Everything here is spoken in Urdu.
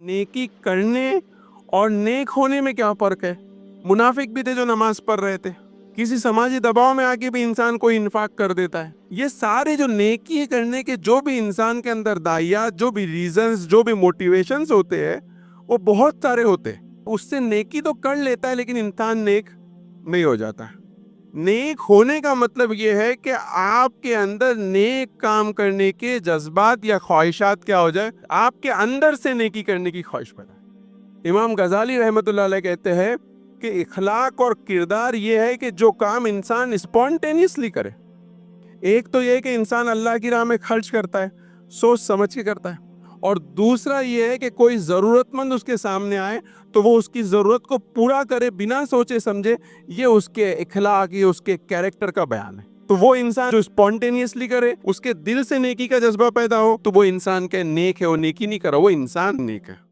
نیکی کرنے اور نیک ہونے میں کیا فرق ہے؟ منافق بھی تھے جو نماز پڑھ رہے تھے، کسی سماجی دباؤ میں آ کے بھی انسان کوئی انفاق کر دیتا ہے۔ یہ سارے جو نیکی کرنے کے جو بھی انسان کے اندر داعیات، جو بھی ریزنز، جو بھی موٹیویشنز ہوتے ہیں، وہ بہت سارے ہوتے ہیں۔ اس سے نیکی تو کر لیتا ہے لیکن انسان نیک نہیں ہو جاتا۔ نیک ہونے کا مطلب یہ ہے کہ آپ کے اندر نیک کام کرنے کے جذبات یا خواہشات کیا ہو جائے، آپ کے اندر سے نیکی کرنے کی خواہش پیدا ہے۔ امام غزالی رحمۃ اللہ علیہ کہتے ہیں کہ اخلاق اور کردار یہ ہے کہ جو کام انسان اسپونٹینیسلی کرے۔ ایک تو یہ کہ انسان اللہ کی راہ میں خرچ کرتا ہے، سوچ سمجھ کے کرتا ہے، اور دوسرا یہ ہے کہ کوئی ضرورت مند اس کے سامنے آئے تو وہ اس کی ضرورت کو پورا کرے بنا سوچے سمجھے۔ یہ اس کے اخلاق، یہ اس کے کیریکٹر کا بیان ہے۔ تو وہ انسان جو اسپونٹینیسلی کرے، اس کے دل سے نیکی کا جذبہ پیدا ہو، تو وہ انسان کے نیک ہے، وہ نیکی نہیں کرا، وہ انسان نیک ہے۔